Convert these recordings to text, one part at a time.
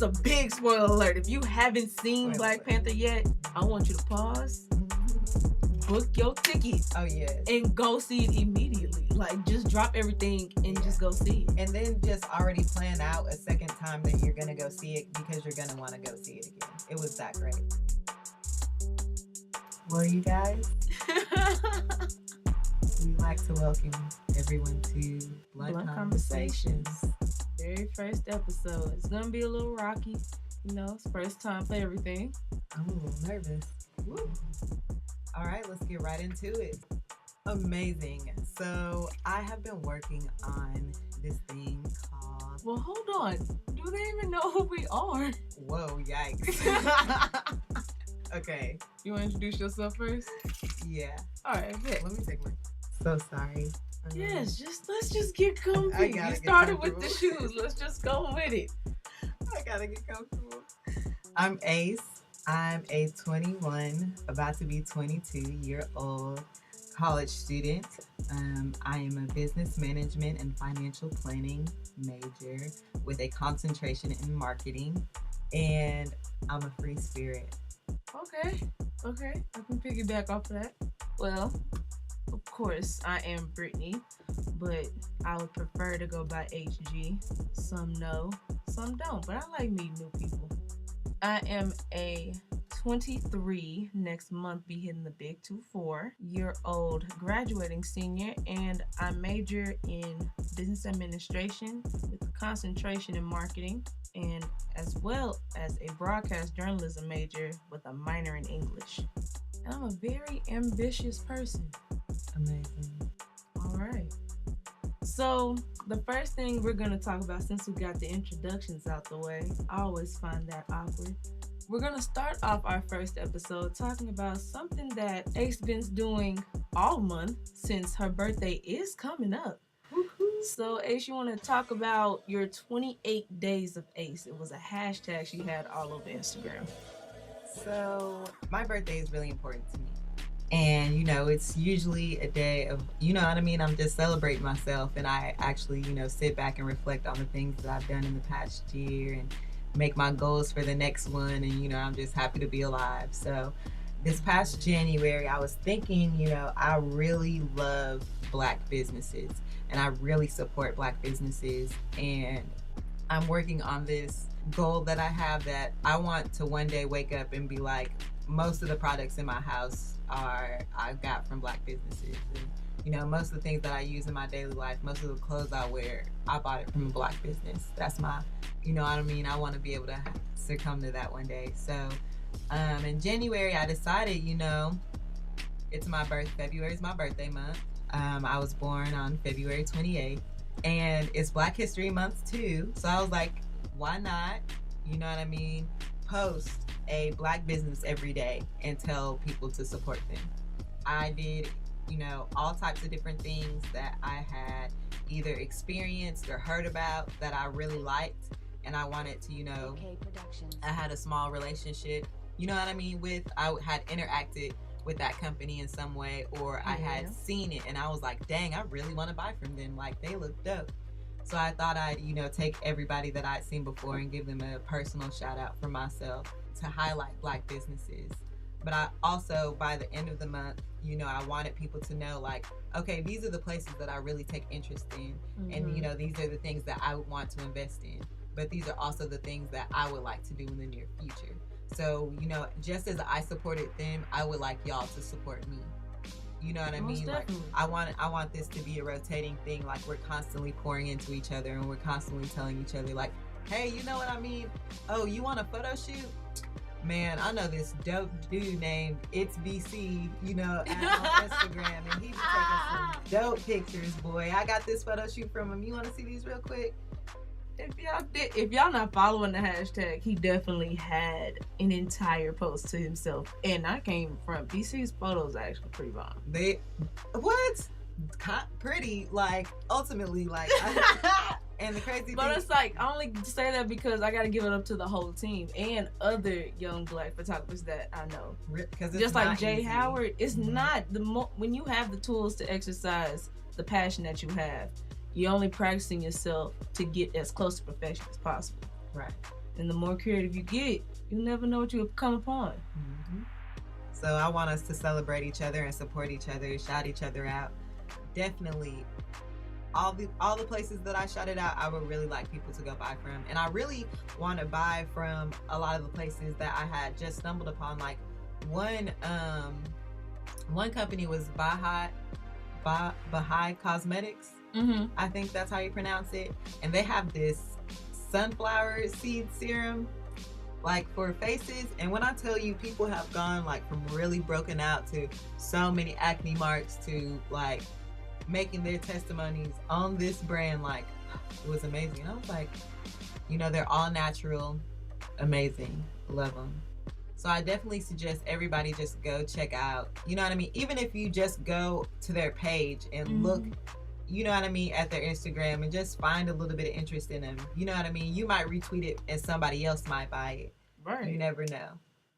a big spoiler alert. If you haven't seen Black Panther yet, I want you to pause, book your ticket. Oh, yes. And go see it immediately. Like, just drop everything and just go see it. And then just already plan out a second time that you're going to go see it because you're going to want to go see it again. It was that great. Well, you guys, we'd like to welcome everyone to Blunt Conversations. Very first episode. It's going to be a little rocky. You know, it's first time for everything. I'm a little nervous. Woo. All right, let's get right into it. Amazing. So I have been working on this thing called... Well, hold on. Do they even know who we are? Whoa, yikes. Okay. You want to introduce yourself first? Yeah. All right, bet. Let me take my... So sorry. Yes, let's just get comfy. You started with the shoes. Let's just go with it. I gotta get comfortable. I'm Ace. I'm a 21, about to be 22-year-old college student. I am a business management and financial planning major with a concentration in marketing, and I'm a free spirit. Okay. I can piggyback off of that. Well, of course, I am Brittany, but I would prefer to go by HG. Some know, some don't, but I like meeting new people. I am a 23, next month be hitting the big 24-year-old graduating senior, and I major in business administration with a concentration in marketing, and as well as a broadcast journalism major with a minor in English. And I'm a very ambitious person. Amazing. All right. So the first thing we're going to talk about, since we got the introductions out the way, I always find that awkward. We're going to start off our first episode talking about something that Ace been's doing all month since her birthday is coming up. So Ace, you want to talk about your 28 days of Ace. It was a hashtag she had all over Instagram. So my birthday is really important to me. And, you know, it's usually a day of, you know what I mean? I'm just celebrating myself, and I actually, you know, sit back and reflect on the things that I've done in the past year and make my goals for the next one. And, you know, I'm just happy to be alive. So this past January, I was thinking, you know, I really love Black businesses and I really support Black businesses. And I'm working on this goal that I have that I want to one day wake up and be like, most of the products in my house I got from Black businesses. And, you know, most of the things that I use in my daily life, most of the clothes I wear, I bought it from a Black business. That's my, you know what I mean? I want to be able to succumb to that one day. So in January, I decided, you know, February is my birthday month. I was born on February 28th, and it's Black History Month too. So I was like, why not, you know what I mean, post a Black business every day and tell people to support them. I did, you know, all types of different things that I had either experienced or heard about that I really liked, and I wanted to, you know, I had a small relationship, you know what I mean, I had interacted with that company in some way, or I had seen it and I was like, dang, I really want to buy from them, like they look dope. So I thought I'd, you know, take everybody that I'd seen before and give them a personal shout out for myself to highlight Black businesses. But I also, by the end of the month, you know, I wanted people to know, like, okay, these are the places that I really take interest in. And, you know, these are the things that I would want to invest in. But these are also the things that I would like to do in the near future. So, you know, just as I supported them, I would like y'all to support me. You know what I mean? Like, I want this to be a rotating thing. Like, we're constantly pouring into each other and we're constantly telling each other, like, hey, you know what I mean? Oh, you want a photo shoot? Man, I know this dope dude named It's BC, you know, on Instagram, and he's taking some dope pictures, boy. I got this photo shoot from him. You want to see these real quick? If y'all not following the hashtag, he definitely had an entire post to himself, and I came from BC's photos actually pretty bomb. Pretty, like, ultimately, like, and the crazy thing. But it's like, I only say that because I gotta give it up to the whole team and other young Black photographers that I know. Just like Jay Howard, it's not when you have the tools to exercise the passion that you have, you're only practicing yourself to get as close to perfection as possible. Right. And the more creative you get, you'll never know what you'll come upon. Mm-hmm. So I want us to celebrate each other and support each other, shout each other out. Definitely, all the places that I shouted out, I would really like people to go buy from. And I really want to buy from a lot of the places that I had just stumbled upon. Like one company was Baha'i Cosmetics. Mm-hmm. I think that's how you pronounce it. And they have this sunflower seed serum, like for faces. And when I tell you, people have gone like from really broken out to so many acne marks to like making their testimonies on this brand. Like, it was amazing. And I was like, they're all natural, amazing, love them. So I definitely suggest everybody just go check out, you know what I mean? Even if you just go to their page and look, you know what I mean, at their Instagram and just find a little bit of interest in them. You know what I mean? You might retweet it and somebody else might buy it. Right. You never know.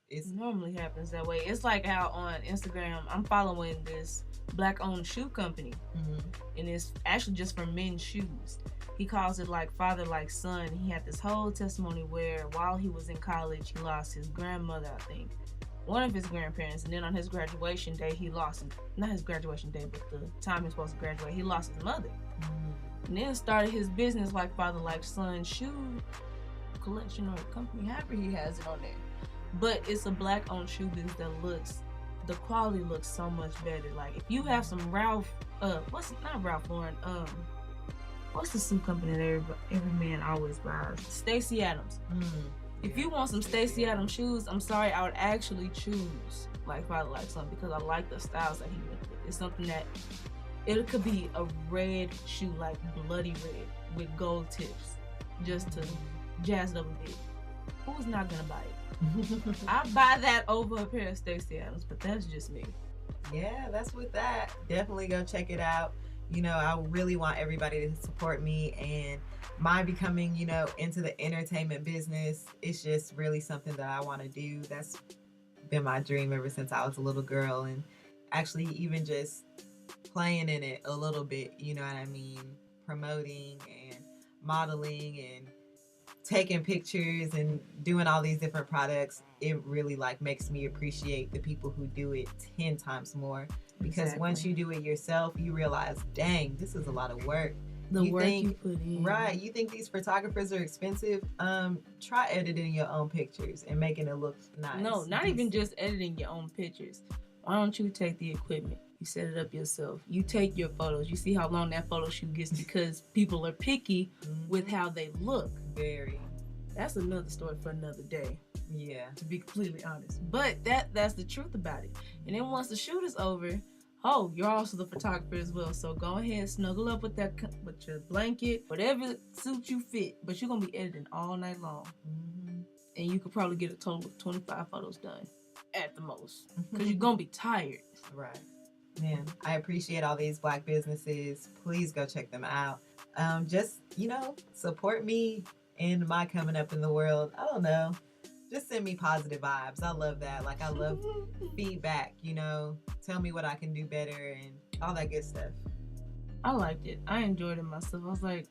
It normally happens that way. It's like how on Instagram, I'm following this Black-owned shoe company. Mm-hmm. And it's actually just for men's shoes. He calls it like father like son. He had this whole testimony where while he was in college, he lost his grandmother, I think, one of his grandparents, and then on his graduation day, he lost, not his graduation day, but the time he was supposed to graduate, he lost his mother. And then started his business like father like son shoe collection or company, however he has it on there. But it's a Black-owned shoe business that the quality looks so much better. Like if you have some Ralph, not Ralph Lauren, what's the shoe company that every man always buys? Stacey Adams. If you want some Stacey Adams shoes, I'm sorry, I would actually choose like Father Like Son because I like the styles that he went with. It's something that it could be a red shoe, like bloody red with gold tips, just to jazz it up a bit. Who's not gonna buy it? I buy that over a pair of Stacey Adams, but that's just me. Yeah, that's with that. Definitely go check it out. I really want everybody to support me and my becoming, into the entertainment business. It's just really something that I want to do. That's been my dream ever since I was a little girl, and actually even just playing in it a little bit, you know what I mean? Promoting and modeling and taking pictures and doing all these different products. It really makes me appreciate the people who do it 10 times more. Because once you do it yourself, you realize, dang, this is a lot of work. You put in. Right. You think these photographers are expensive? Try editing your own pictures and making it look nice. No, not even just editing your own pictures. Why don't you take the equipment? You set it up yourself. You take your photos. You see how long that photo shoot gets because people are picky with how they look. Very. That's another story for another day. Yeah. To be completely honest. But that's the truth about it. And then once the shoot is over, you're also the photographer as well. So go ahead, snuggle up with your blanket, whatever suits you fit. But you're going to be editing all night long. And you could probably get a total of 25 photos done at the most. Because you're going to be tired. Right. Man, I appreciate all these Black businesses. Please go check them out. Just, support me in my coming up in the world. I don't know. Just send me positive vibes. I love that. I love feedback, Tell me what I can do better and all that good stuff. I liked it. I enjoyed it myself. I was like,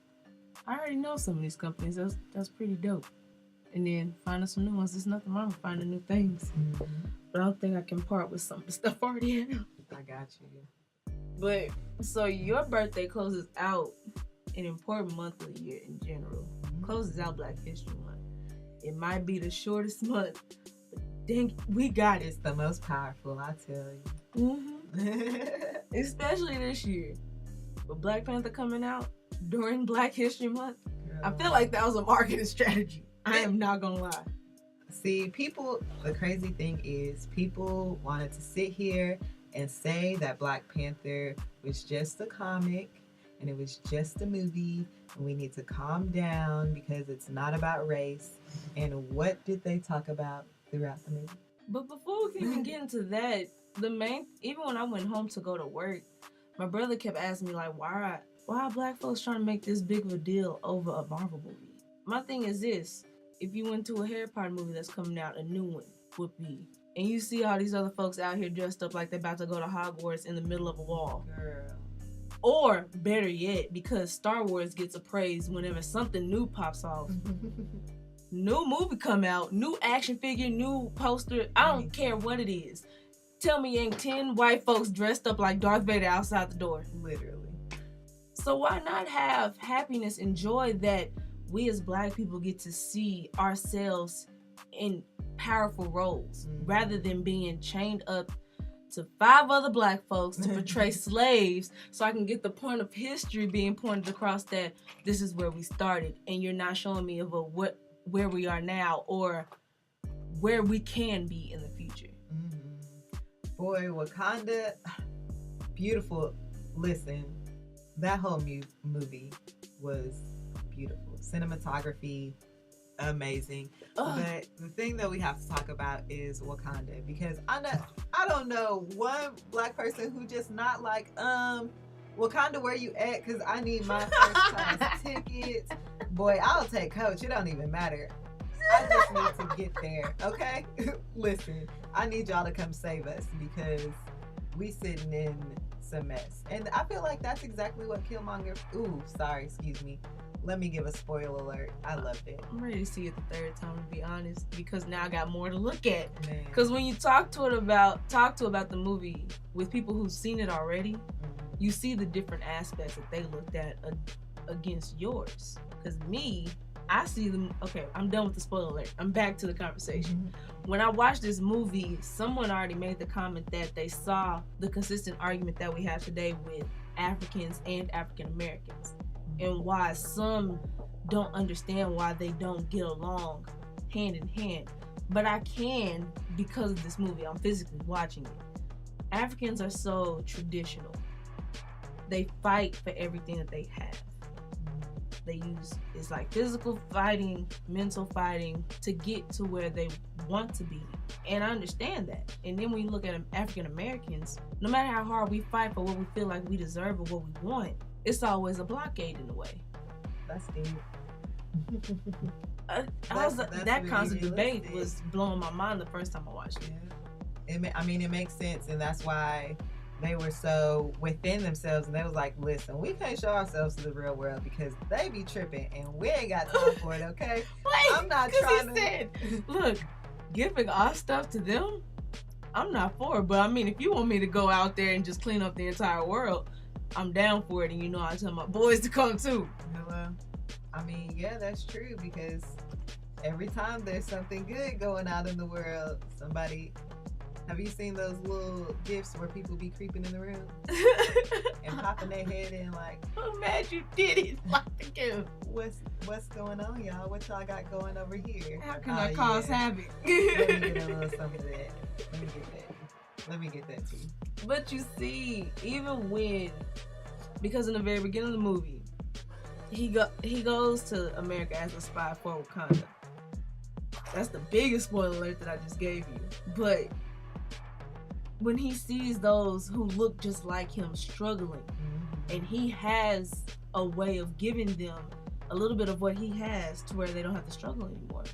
I already know some of these companies. That's pretty dope. And then finding some new ones. There's nothing wrong with finding new things. But I don't think I can part with some of the stuff I already have. I got you. But, so your birthday closes out an important month of the year in general. Closes out Black History Month. It might be the shortest month, but dang, we got it. It's the most powerful, I tell you. Especially this year. With Black Panther coming out during Black History Month, Girl. I feel like that was a marketing strategy. I am not gonna lie. See, the crazy thing is, people wanted to sit here and say that Black Panther was just a comic and it was just a movie, and we need to calm down because it's not about race. And what did they talk about throughout the movie? But before we can even get into that, even when I went home to go to work, my brother kept asking me, why are Black folks trying to make this big of a deal over a Marvel movie? My thing is this: if you went to a Harry Potter movie that's coming out, a new one would be, and you see all these other folks out here dressed up like they're about to go to Hogwarts in the middle of a wall. Girl. Or, better yet, because Star Wars gets appraised whenever something new pops off, New movie come out, new action figure, new poster. I don't care what it is. Tell me ain't 10 white folks dressed up like Darth Vader outside the door. Literally. So why not have happiness and joy that we as Black people get to see ourselves in powerful roles rather than being chained up to 5 other Black folks to portray slaves, so I can get the point of history being pointed across that this is where we started and you're not showing me of where we are now or where we can be in the future. Boy, Wakanda, beautiful. Listen, that whole movie was beautiful. Cinematography, amazing. But the thing that we have to talk about is Wakanda, because I don't know one Black person who just not like, Wakanda, where you at? Because I need my first class tickets. Boy, I'll take coach. It don't even matter. I just need to get there, okay? Listen, I need y'all to come save us because we sitting in some mess. And I feel like that's exactly what Killmonger... Ooh, sorry, excuse me. Let me give a spoiler alert. I loved it. I'm ready to see it the third time, to be honest, because now I got more to look at. Because when you talk to about the movie with people who've seen it already, you see the different aspects that they looked at against yours. Because me, I see them. Okay, I'm done with the spoiler alert. I'm back to the conversation. When I watched this movie, someone already made the comment that they saw the consistent argument that we have today with Africans and African Americans, and why some don't understand why they don't get along hand in hand. But I can because of this movie. I'm physically watching it. Africans are so traditional. They fight for everything that they have. They use, it's like physical fighting, mental fighting to get to where they want to be. And I understand that. And then when you look at African Americans, no matter how hard we fight for what we feel like we deserve or what we want, it's always a blockade in a way. That's deep. That constant debate was blowing my mind the first time I watched it. Yeah. It makes sense, and that's why they were so within themselves, and they was like, listen, we can't show ourselves to the real world because they be tripping and we ain't got time for it, okay? I'm not trying to... said, look, giving our stuff to them, I'm not for it. But I mean, if you want me to go out there and just clean up the entire world, I'm down for it. And you know, I tell my boys to come too. Hello. I mean, yeah, that's true, because every time there's something good going out in the world, somebody... Have you seen those little gifts where people be creeping in the room and popping their head in like, I'm mad you did it. What's going on, y'all? What y'all got going over here? How can I cause havoc? Let me get a little some of that. Let me get that too. But you see, even when, because in the very beginning of the movie, he goes to America as a spy for Wakanda. That's the biggest spoiler alert that I just gave you. But when he sees those who look just like him struggling, and he has a way of giving them a little bit of what he has to where they don't have to struggle anymore.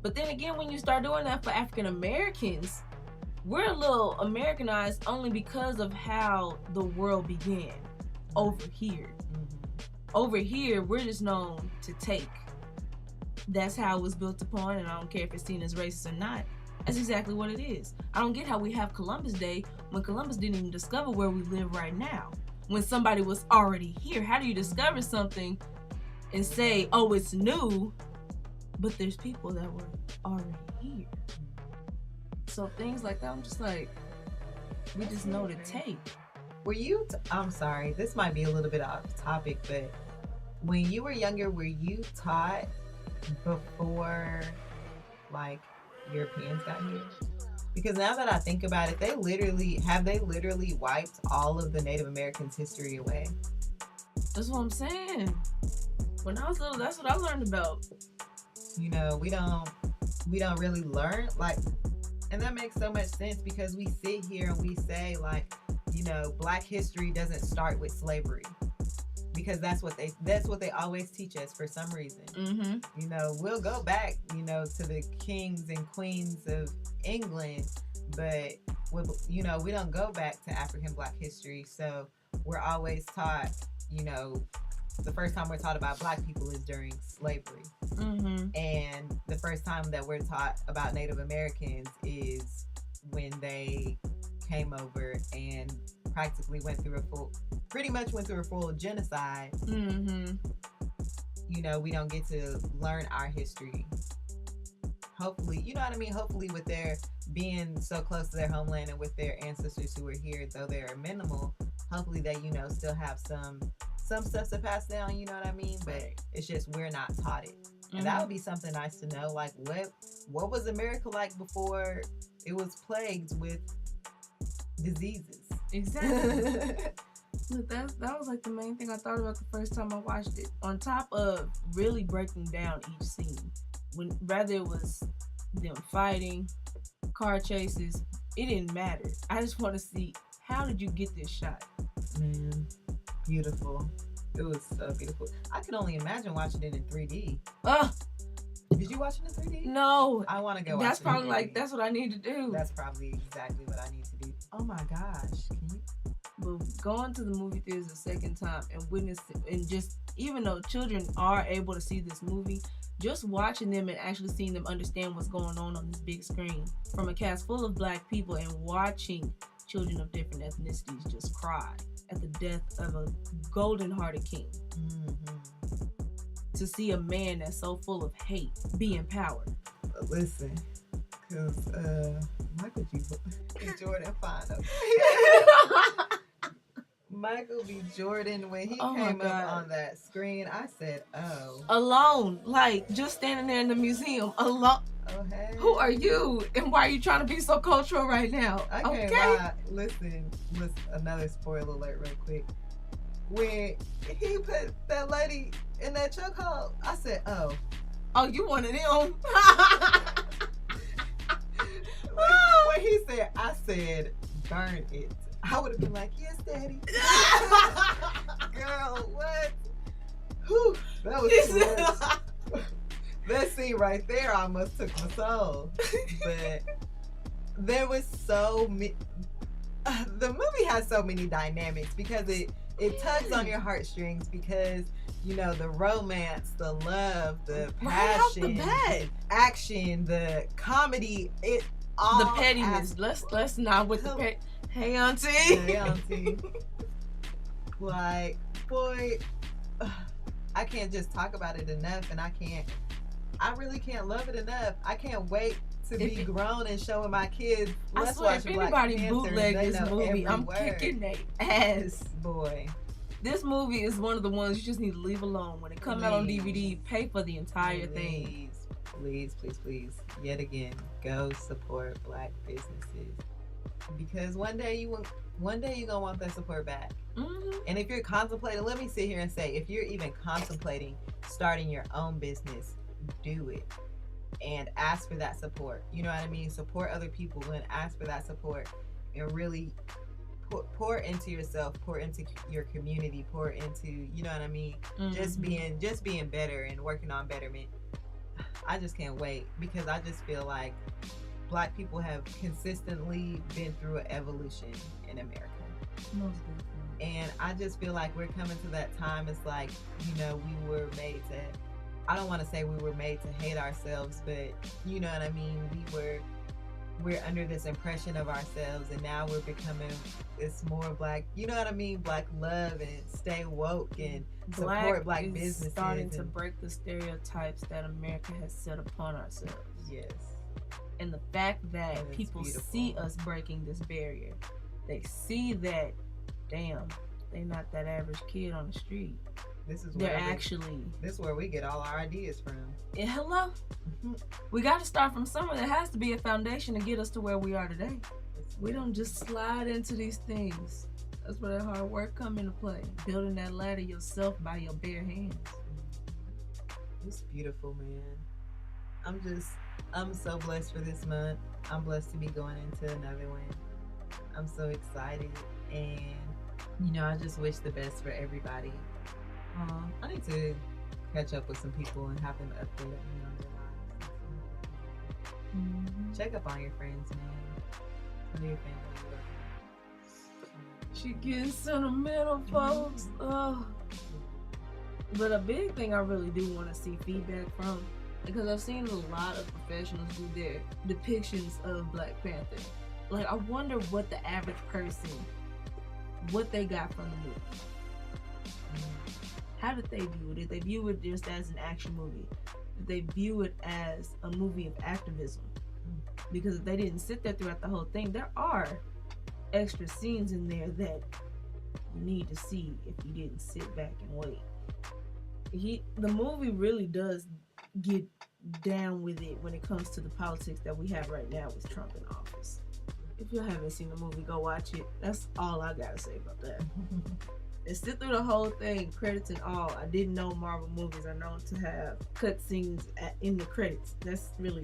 But then again, when you start doing that for African Americans, we're a little Americanized only because of how the world began over here. Over here, we're just known to take. That's how it was built upon, and I don't care if it's seen as racist or not. That's exactly what it is. I don't get how we have Columbus Day when Columbus didn't even discover where we live right now. When somebody was already here, how do you discover something and say, oh, it's new, but there's people that were already here? So things like that, I'm just like, we just know to take. I'm sorry, this might be a little bit off topic, but when you were younger, were you taught before, like, Europeans got here? Because now that I think about it, they literally wiped all of the Native Americans' history away. That's what I'm saying. When I was little, that's what I learned about. You know, we don't really learn, like, and that makes so much sense because we sit here and we say, like, you know, Black history doesn't start with slavery. Because that's what they always teach us for some reason. You know, we'll go back, you know, to the kings and queens of England, but you know, we don't go back to African Black history. So we're always taught, you know, the first time we're taught about Black people is during slavery. Mm-hmm. And the first time that we're taught about Native Americans is when they came over and practically pretty much went through a full genocide. Mm-hmm. You know, we don't get to learn our history. Hopefully, you know what I mean? Hopefully, with their being so close to their homeland and with their ancestors who are here, though they're minimal, hopefully they, you know, still have some stuff to pass down, you know what I mean? But it's just we're not taught it. And that would be something nice to know. Like, what was America like before it was plagued with diseases? Exactly. Look, that was like the main thing I thought about the first time I watched it. On top of really breaking down each scene, rather it was them fighting, car chases, it didn't matter. I just want to see, how did you get this shot? Man, beautiful. It was so beautiful. I can only imagine watching it in 3D. Did you watch it in 3D? No. I want to go. That's probably like, that's what I need to do. That's probably exactly what I need to do. Oh my gosh. Can you? But going to the movie theaters a second time and witnessing, and just, even though children are able to see this movie, just watching them and actually seeing them understand what's going on this big screen from a cast full of Black people, and watching children of different ethnicities just cry at the death of a golden-hearted king. Mm-hmm. To see a man that's so full of hate be empowered. Listen, because Michael B. Jordan Michael B. Jordan, when he came up on that screen, I said, oh. Alone, like, just standing there in the museum, alone. Oh, hey. Who are you? And why are you trying to be so cultural right now? I can't lie. Listen, another spoiler alert real quick. When he put that lady in that chokehold, I said, oh. Oh, you one of them. when he said, I said, burn it. I would have been like, yes, daddy. Girl, what? Whew, that was too much. That scene right there almost took my soul. But there was so many. The movie has so many dynamics because it tugs on your heartstrings because, you know, the romance, the love, the passion, the action, the comedy, it all the pettiness. Let's not with the pet. Hey, auntie. Hey, auntie. Like, boy, I can't just talk about it enough, and I really can't love it enough. I can't wait to be grown and showing my kids. Let's watch if anybody Black bootleg Panther, this movie, I'm kicking their ass. Boy. This movie is one of the ones you just need to leave alone. When it comes out on DVD, pay for the entire thing. Please, please, please. Yet again, go support Black businesses. Because one day you're gonna want that support back. Mm-hmm. And if you're contemplating, let me sit here and say, if you're even contemplating starting your own business, do it and ask for that support. You know what I mean? Support other people and ask for that support, and really pour into yourself, pour into your community, pour into, you know what I mean? Mm-hmm. Just being better and working on betterment. I just can't wait, because I just feel like Black people have consistently been through an evolution in America. Most definitely. And I just feel like we're coming to that time. It's like, you know, we were made to, I don't want to say we were made to hate ourselves, but you know what I mean? We're under this impression of ourselves, and now we're becoming this more Black, you know what I mean? Black love and stay woke and support Black businesses. Starting to break the stereotypes that America has set upon ourselves. Yes. And the fact that people see us breaking this barrier, they see that, damn, they're not that average kid on the street. This is where we get all our ideas from. And hello, we got to start from somewhere. There has to be a foundation to get us to where we are today. We don't just slide into these things. That's where that hard work come into play. Building that ladder yourself by your bare hands. It's beautiful, man. I'm so blessed for this month. I'm blessed to be going into another one. I'm so excited, and you know, I just wish the best for everybody. I need to catch up with some people and have them update me on their lives. Mm-hmm. Check up on your friends, man. Tell your family. She getting sentimental, folks. Oh. But a big thing I really do want to see feedback from, because I've seen a lot of professionals do their depictions of Black Panther. Like, I wonder what the average person, what they got from the movie. How did they view it? Did they view it just as an action movie? Did they view it as a movie of activism? Because if they didn't sit there throughout the whole thing, there are extra scenes in there that you need to see if you didn't sit back and wait. The movie really does get down with it when it comes to the politics that we have right now with Trump in office. If you haven't seen the movie, go watch it. That's all I gotta say about that. And sit through the whole thing, credits and all. I didn't know Marvel movies are known to have cut scenes in the credits. That's really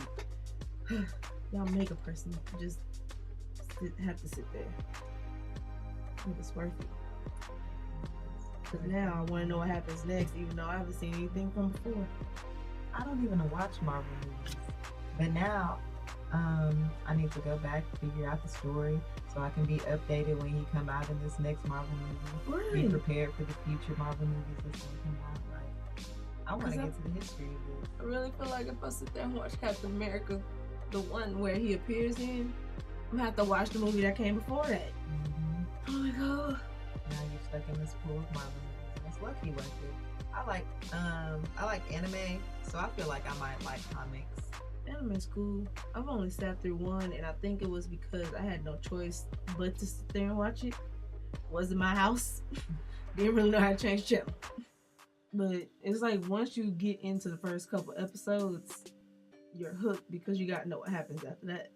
y'all make a person just have to sit there. But it's worth it. Because now I want to know what happens next, even though I haven't seen anything from before. I don't even watch Marvel movies. But now, I need to go back, figure out the story, so I can be updated when he come out in this next Marvel movie. Right. Be prepared for the future Marvel movies that's going to come out. Like, I want to get to the history of it. I really feel like if I sit there and watch Captain America, the one where he appears in, I'm gonna have to watch the movie that came before that. Mm-hmm. Oh my god. Now you're stuck in this pool of Marvel movies, and it's lucky worth it. I like anime, so I feel like I might like comics. Anime's cool. I've only sat through one, and I think it was because I had no choice but to sit there and watch it. Wasn't my house. Didn't really know how to change the channel. But it's like once you get into the first couple episodes, you're hooked because you gotta know what happens after that.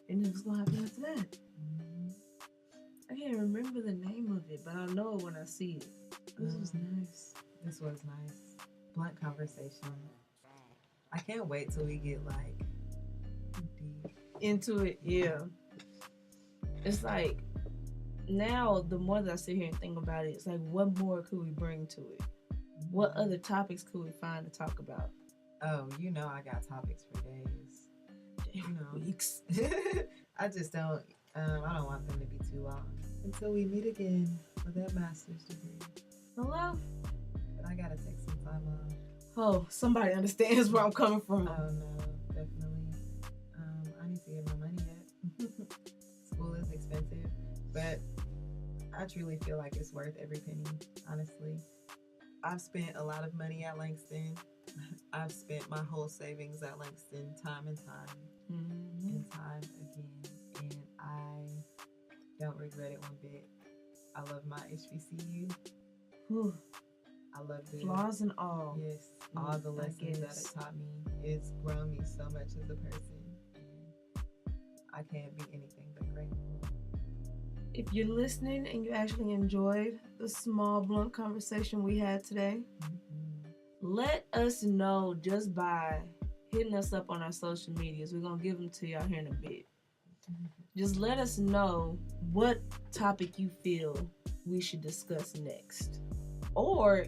And then what's gonna happen after that? Mm-hmm. I can't remember the name of it, but I'll know it when I see it. This was nice. This was nice. Blunt conversation. I can't wait till we get like deep into it. Yeah. It's like now the more that I sit here and think about it, it's like what more could we bring to it? What other topics could we find to talk about? Oh, you know I got topics for days. You know. Weeks. I just don't I don't want them to be too long. Until we meet again for that master's degree. Hello? But I gotta take some time off. Oh, somebody understands where I'm coming from. Oh no, definitely. I need to get my money yet. School is expensive, but I truly feel like it's worth every penny, honestly. I've spent a lot of money at Langston. I've spent my whole savings at Langston time and time and time again, and I don't regret it one bit. I love my HBCU. Whew. I love it. Flaws and all. Yes, all the lessons that it taught me. It's grown me so much as a person, and I can't be anything but grateful. If you're listening and you actually enjoyed the small blunt conversation we had today, let us know just by hitting us up on our social medias. We're going to give them to y'all here in a bit. Just let us know what topic you feel we should discuss next. Or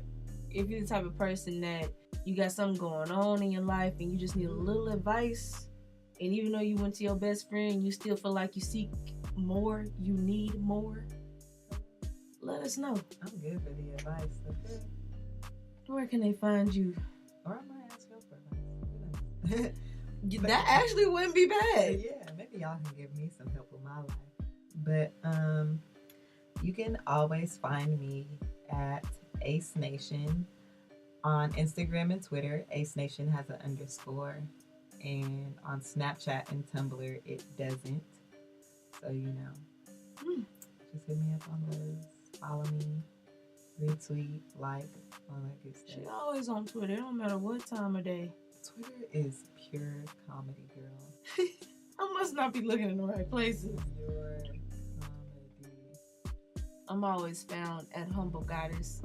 if you're the type of person that you got something going on in your life and you just need a little advice, and even though you went to your best friend, you still feel like you seek more, you need more, let us know. I'm good for the advice. Okay. Where can they find you? Or I might ask y'all for advice. That actually wouldn't be bad. Yeah, maybe y'all can give me some help with my life. But you can always find me at Ace Nation on Instagram and Twitter. Ace Nation has an underscore, and on Snapchat and Tumblr it doesn't. So you know, just hit me up on those. Follow me, retweet, like, all that good stuff. She's always on Twitter. It don't matter what time of day. Twitter is pure comedy, girl. I must not be looking in the right places. Pure comedy. I'm always found at Humble Goddess.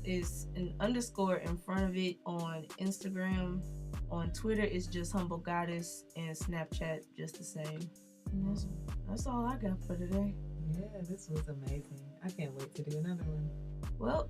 Is an underscore in front of it on Instagram. On Twitter, it's just Humble Goddess, and Snapchat just the same. And that's all I got for today. Yeah, this was amazing. I can't wait to do another one. Well,